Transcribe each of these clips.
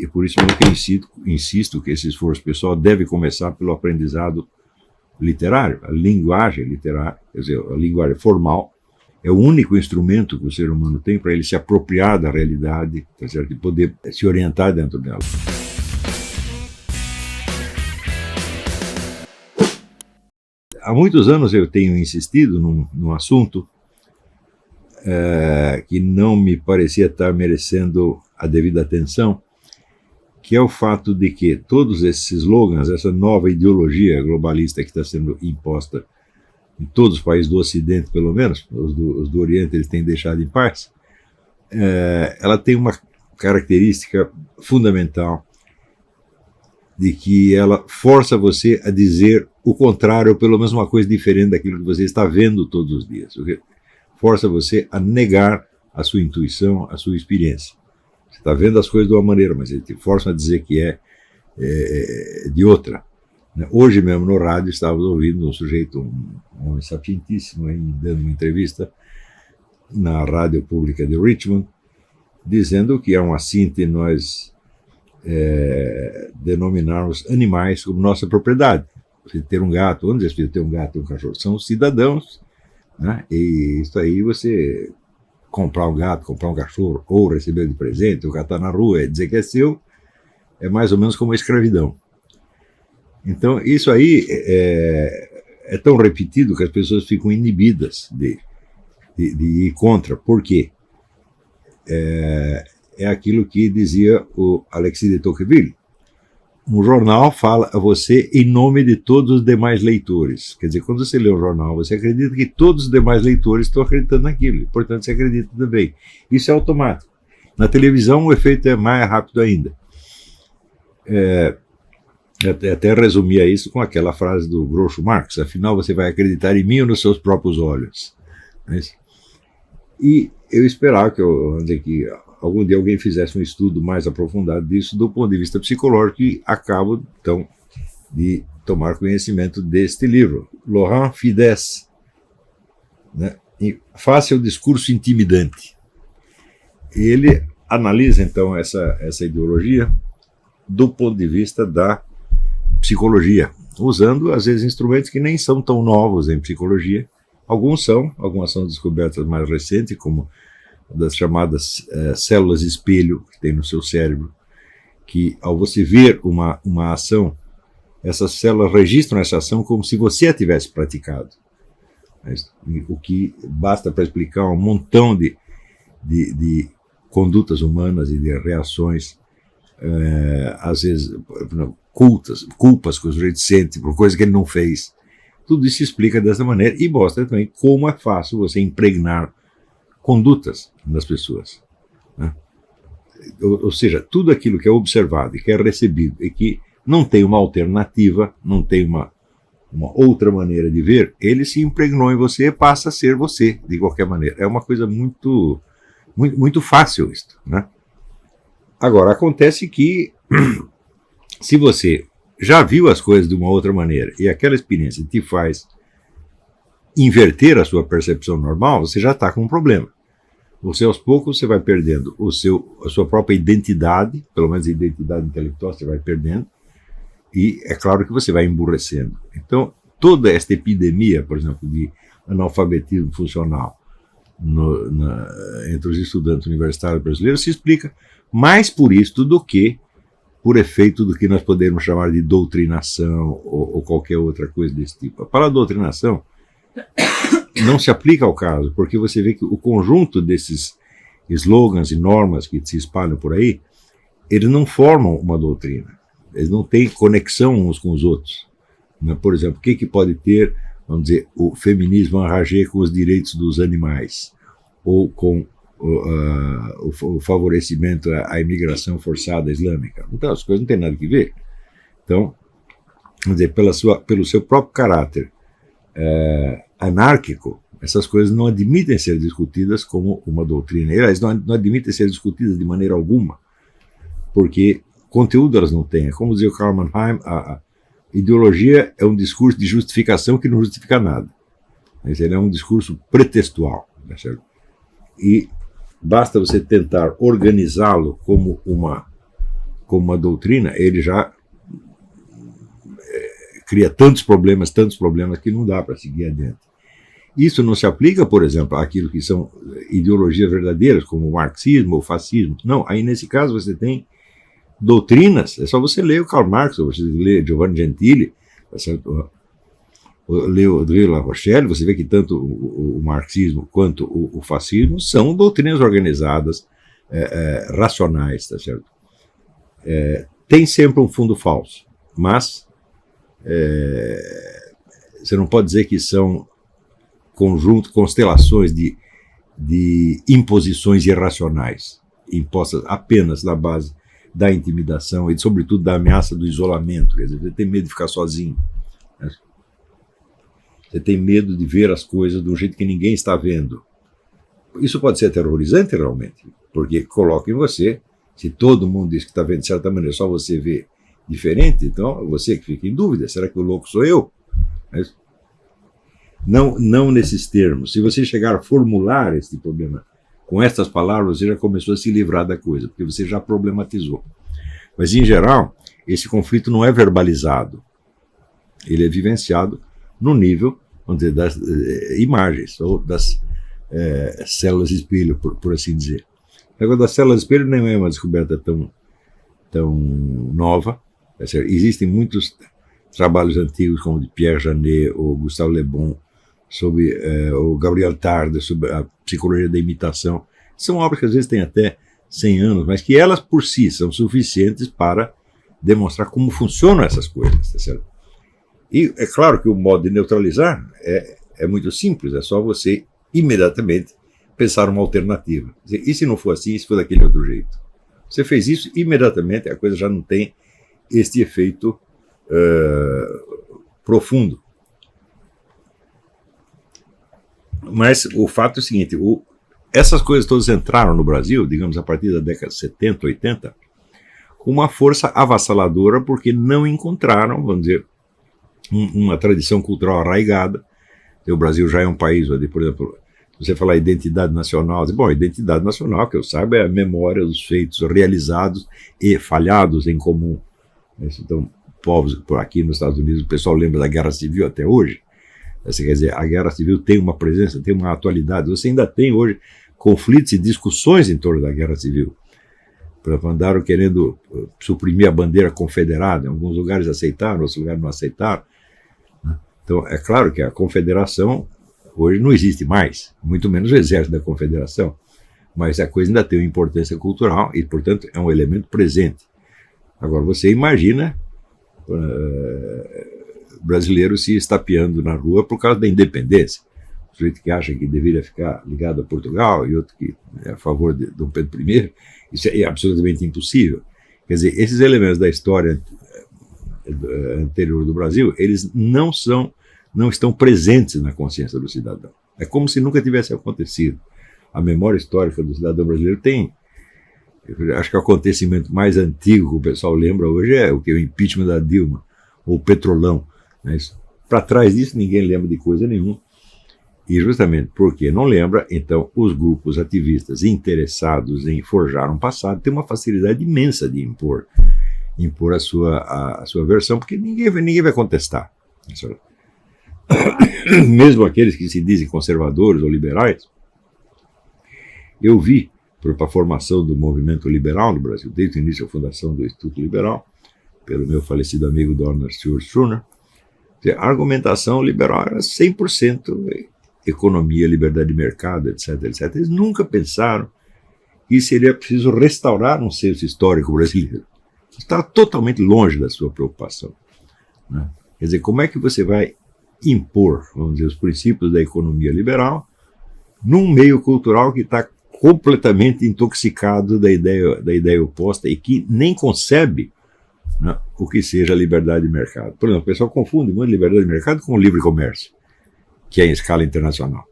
E é por isso mesmo que eu insisto que esse esforço pessoal deve começar pelo aprendizado literário, a linguagem literária, quer dizer, a linguagem formal, é o único instrumento que o ser humano tem para ele se apropriar da realidade, tá certo? E poder se orientar dentro dela. Há muitos anos eu tenho insistido num assunto que não me parecia estar merecendo a devida atenção, que é o fato de que todos esses slogans, essa nova ideologia globalista que está sendo imposta em todos os países do Ocidente, pelo menos, os do Oriente eles têm deixado em paz, ela tem uma característica fundamental de que ela força você a dizer o contrário, ou pelo menos uma coisa diferente daquilo que você está vendo todos os dias. Força você a negar a sua intuição, a sua experiência. Você está vendo as coisas de uma maneira, mas ele te força a dizer que é de outra. Hoje mesmo no rádio estávamos ouvindo um sujeito, um homem sapientíssimo, dando uma entrevista na rádio pública de Richmond, dizendo que é uma síntese nós denominarmos animais como nossa propriedade. Você ter um gato, onde você ter um gato e um cachorro? São cidadãos, né? E isso aí você comprar um gato, comprar um cachorro, ou receber de presente, ou catar na rua, dizer que é seu, é mais ou menos como a escravidão. Então, isso aí é tão repetido que as pessoas ficam inibidas de ir contra. Por quê? É aquilo que dizia o Alexis de Tocqueville. Um jornal fala a você em nome de todos os demais leitores. Quer dizer, quando você lê um jornal, você acredita que todos os demais leitores estão acreditando naquilo. Portanto, você acredita também. Isso é automático. Na televisão, o efeito é mais rápido ainda. Até resumia isso com aquela frase do Groucho Marx: afinal, você vai acreditar em mim ou nos seus próprios olhos? E eu esperava que algum dia alguém fizesse um estudo mais aprofundado disso do ponto de vista psicológico, e acabo, então, de tomar conhecimento deste livro, Laurent Fides, né? Faça o discurso intimidante. Ele analisa, então, essa ideologia do ponto de vista da psicologia, usando, às vezes, instrumentos que nem são tão novos em psicologia. Algumas são descobertas mais recentes, como das chamadas células espelho que tem no seu cérebro, que ao você ver uma ação, essas células registram essa ação como se você a tivesse praticado. O que basta para explicar um montão de condutas humanas e de reações, às vezes culpas que o sujeito sente por coisa que ele não fez. Tudo isso se explica dessa maneira e mostra também como é fácil você impregnar condutas das pessoas, né? Ou seja, tudo aquilo que é observado e que é recebido e que não tem uma alternativa, não tem uma outra maneira de ver, ele se impregnou em você e passa a ser você, de qualquer maneira. É uma coisa muito, muito, muito fácil isso, né? Agora, acontece que se você já viu as coisas de uma outra maneira e aquela experiência te faz inverter a sua percepção normal, você já está com um problema. Você, aos poucos, você vai perdendo a sua própria identidade, pelo menos a identidade intelectual você vai perdendo, e é claro que você vai emburrecendo. Então, toda esta epidemia, por exemplo, de analfabetismo funcional entre os estudantes universitários brasileiros se explica mais por isso do que por efeito do que nós podemos chamar de doutrinação ou qualquer outra coisa desse tipo. A palavra doutrinação não se aplica ao caso, porque você vê que o conjunto desses slogans e normas que se espalham por aí, eles não formam uma doutrina, eles não têm conexão uns com os outros. Por exemplo, o que pode ter, vamos dizer, o feminismo enragé com os direitos dos animais, ou com o favorecimento à imigração forçada islâmica? Então, as coisas não têm nada a ver. Então, vamos dizer, pelo seu próprio caráter anárquico, essas coisas não admitem ser discutidas como uma doutrina. Elas não admitem ser discutidas de maneira alguma, porque conteúdo elas não têm. Como dizia o Karl Mannheim, a ideologia é um discurso de justificação que não justifica nada. Ele é um discurso pretextual, tá certo? E basta você tentar organizá-lo como como uma doutrina, ele já cria tantos problemas que não dá para seguir adiante. Isso não se aplica, por exemplo, àquilo que são ideologias verdadeiras, como o marxismo ou o fascismo. Não, aí nesse caso você tem doutrinas, é só você ler o Karl Marx, ou você ler Giovanni Gentili, ler o André La Rochelle, você vê que tanto o marxismo quanto o fascismo são doutrinas organizadas, racionais, tá certo? Tem sempre um fundo falso, mas você não pode dizer que são constelações de imposições irracionais, impostas apenas na base da intimidação e, sobretudo, da ameaça do isolamento. Quer dizer, você tem medo de ficar sozinho. Né? Você tem medo de ver as coisas de um jeito que ninguém está vendo. Isso pode ser aterrorizante, realmente, porque coloca em você, se todo mundo diz que está vendo de certa maneira, só você vê diferente, então você que fica em dúvida, será que o louco sou eu? Não nesses termos. Se você chegar a formular este problema com estas palavras, você já começou a se livrar da coisa, porque você já problematizou. Mas, em geral, esse conflito não é verbalizado. Ele é vivenciado no nível, vamos dizer, das imagens, ou das células espelho, por assim dizer. O negócio das células espelho não é uma descoberta tão nova. Existem muitos trabalhos antigos, como de Pierre Janet ou Gustave Le Bon, sobre o Gabriel Tarde, sobre a psicologia da imitação. São obras que às vezes têm até 100 anos, mas que elas por si são suficientes para demonstrar como funcionam essas coisas. Tá certo? E é claro que o modo de neutralizar é muito simples, é só você imediatamente pensar uma alternativa. E se não for assim, e se for daquele outro jeito? Você fez isso, imediatamente a coisa já não tem este efeito profundo. Mas o fato é o seguinte, essas coisas todas entraram no Brasil, digamos, a partir da década de 70, 80, com uma força avassaladora, porque não encontraram, vamos dizer, uma tradição cultural arraigada. O Brasil já é um país onde, por exemplo, você falar identidade nacional, bom, identidade nacional, que eu saiba, é a memória dos feitos realizados e falhados em comum. Então, povos por aqui nos Estados Unidos, o pessoal lembra da Guerra Civil até hoje. Quer dizer, a Guerra Civil tem uma presença, tem uma atualidade. Você ainda tem hoje conflitos e discussões em torno da Guerra Civil. Por exemplo, andaram querendo suprimir a bandeira confederada. Em alguns lugares aceitaram, em outros lugares não aceitaram. Então, é claro que a confederação hoje não existe mais, muito menos o exército da confederação. Mas a coisa ainda tem uma importância cultural e, portanto, é um elemento presente. Agora, você imagina brasileiro se estapeando na rua por causa da independência. O sujeito que acha que deveria ficar ligado a Portugal e outro que é a favor de Dom Pedro I, isso é absolutamente impossível. Quer dizer, esses elementos da história anterior do Brasil, eles não estão presentes na consciência do cidadão. É como se nunca tivesse acontecido. A memória histórica do cidadão brasileiro tem... Acho que o acontecimento mais antigo que o pessoal lembra hoje é o impeachment da Dilma, ou o Petrolão. Né? Para trás disso, ninguém lembra de coisa nenhuma. E justamente porque não lembra, então os grupos ativistas interessados em forjar um passado têm uma facilidade imensa de impor a sua versão, porque ninguém vai contestar. Mesmo aqueles que se dizem conservadores ou liberais, eu vi, para a formação do movimento liberal no Brasil, desde o início da fundação do Instituto Liberal, pelo meu falecido amigo Donald Stewart Shriner, a argumentação liberal era 100% economia, liberdade de mercado, etc, etc. Eles nunca pensaram que seria preciso restaurar um senso histórico brasileiro. Está totalmente longe da sua preocupação. Né? Quer dizer, como é que você vai impor, vamos dizer, os princípios da economia liberal num meio cultural que está completamente intoxicado da ideia oposta e que nem concebe, né, o que seja liberdade de mercado. Por exemplo, o pessoal confunde muito liberdade de mercado com o livre comércio, que é em escala internacional.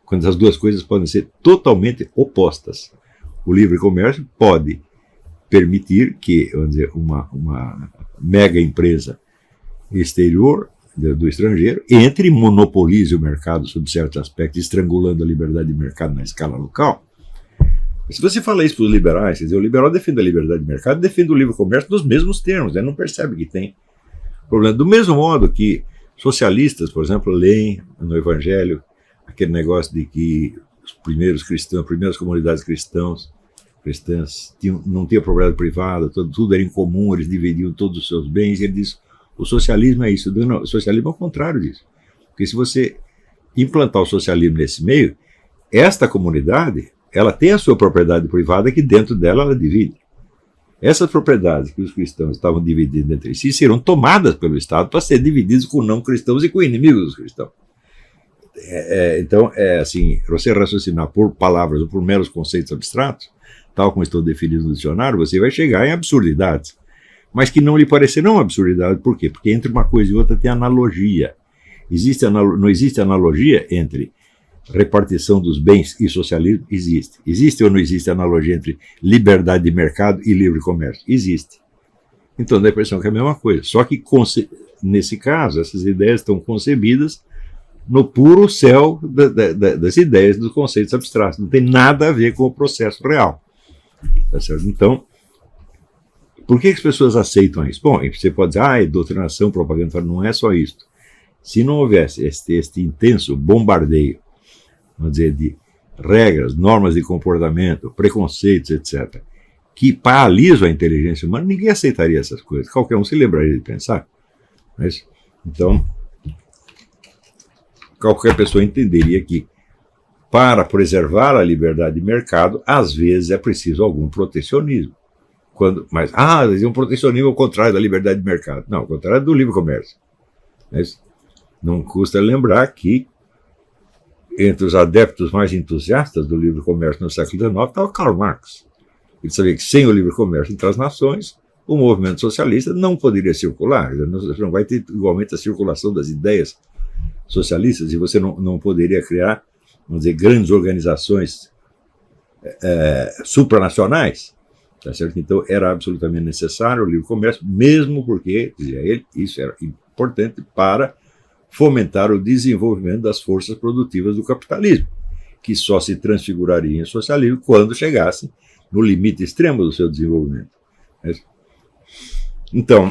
Quando as duas coisas podem ser totalmente opostas. O livre comércio pode permitir que, vamos dizer, uma mega empresa exterior do estrangeiro entre e monopolize o mercado sob certos aspectos, estrangulando a liberdade de mercado na escala local. Se você fala isso para os liberais, quer dizer, o liberal defende a liberdade de mercado, defende o livre comércio nos mesmos termos, né? Não percebe que tem problema. Do mesmo modo que socialistas, por exemplo, leem no Evangelho aquele negócio de que os primeiros cristãos, as primeiras comunidades cristãs não tinham propriedade privada, tudo era em comum, eles dividiam todos os seus bens. Ele diz: o socialismo é isso. Não, o socialismo é o contrário disso. Porque se você implantar o socialismo nesse meio, esta comunidade, ela tem a sua propriedade privada que dentro dela ela divide. Essas propriedades que os cristãos estavam dividindo entre si serão tomadas pelo Estado para ser divididas com não cristãos e com inimigos dos cristãos. Então, assim, você raciocinar por palavras ou por meros conceitos abstratos, tal como estão definidos no dicionário, você vai chegar em absurdidades, mas que não lhe parecerão absurdidades. Por quê? Porque entre uma coisa e outra tem analogia. Não existe analogia entre repartição dos bens e socialismo? Existe. Existe ou não existe analogia entre liberdade de mercado e livre comércio? Existe. Então dá a impressão que é a mesma coisa. Só que, nesse caso, essas ideias estão concebidas no puro céu das ideias, dos conceitos abstratos. Não tem nada a ver com o processo real. Tá certo? Então, por que as pessoas aceitam isso? Bom, você pode dizer, doutrinação, propaganda, não é só isso. Se não houvesse este intenso bombardeio, vamos dizer, de regras, normas de comportamento, preconceitos, etc., que paralisam a inteligência humana, ninguém aceitaria essas coisas. Qualquer um se lembraria de pensar. Mas, então, qualquer pessoa entenderia que, para preservar a liberdade de mercado, às vezes é preciso algum protecionismo. Mas um protecionismo ao contrário da liberdade de mercado. Não, ao contrário do livre comércio. Mas não custa lembrar que, entre os adeptos mais entusiastas do livre comércio no século XIX, estava Karl Marx. Ele sabia que sem o livre comércio entre as nações, o movimento socialista não poderia circular. Você não vai ter igualmente a circulação das ideias socialistas, e você não poderia criar, vamos dizer, grandes organizações supranacionais. Tá certo? Então era absolutamente necessário o livre comércio, mesmo porque, dizia ele, isso era importante para fomentar o desenvolvimento das forças produtivas do capitalismo, que só se transfiguraria em socialismo quando chegasse no limite extremo do seu desenvolvimento. Então,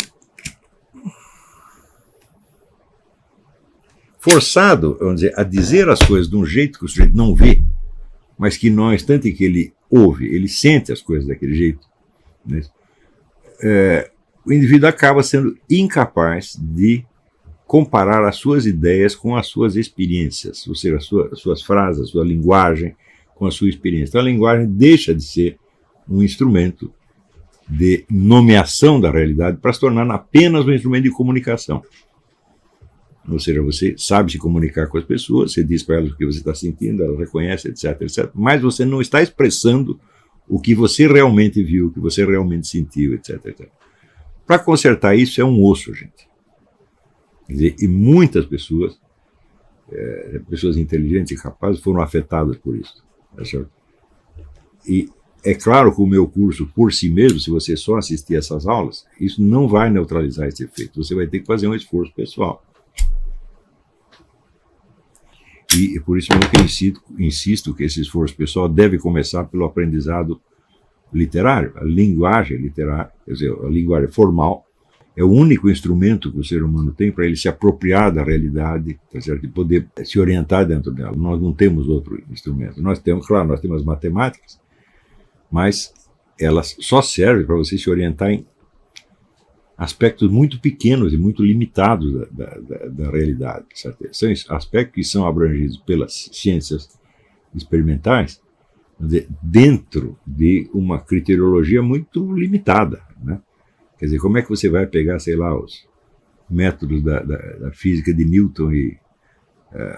forçado, vamos dizer, a dizer as coisas de um jeito que o sujeito não vê, mas que no instante que ele ouve, ele sente as coisas daquele jeito, né? O indivíduo acaba sendo incapaz de comparar as suas ideias com as suas experiências, ou seja, as suas frases, a sua linguagem com a sua experiência. Então a linguagem deixa de ser um instrumento de nomeação da realidade para se tornar apenas um instrumento de comunicação. Ou seja, você sabe se comunicar com as pessoas, você diz para elas o que você está sentindo, elas reconhecem, etc, etc. Mas você não está expressando o que você realmente viu, o que você realmente sentiu, etc, etc. Para consertar isso é um osso, gente. Quer dizer, e muitas pessoas, pessoas inteligentes e capazes, foram afetadas por isso. Tá certo? E é claro que o meu curso, por si mesmo, se você só assistir essas aulas, isso não vai neutralizar esse efeito. Você vai ter que fazer um esforço pessoal. E por isso mesmo que insisto que esse esforço pessoal deve começar pelo aprendizado literário. A linguagem literária, quer dizer, a linguagem formal, é o único instrumento que o ser humano tem para ele se apropriar da realidade, tá certo? E poder se orientar dentro dela. Nós não temos outro instrumento. Nós temos as matemáticas, mas elas só servem para você se orientar em aspectos muito pequenos e muito limitados da realidade. Certo? São aspectos que são abrangidos pelas ciências experimentais dentro de uma criteriologia muito limitada, né? Quer dizer, como é que você vai pegar, sei lá, os métodos da física de Newton e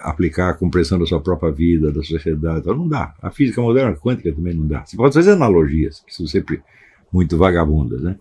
aplicar a compreensão da sua própria vida, da sociedade? Então, não dá. A física moderna quântica também não dá. Você pode fazer analogias, que são sempre muito vagabundas, né?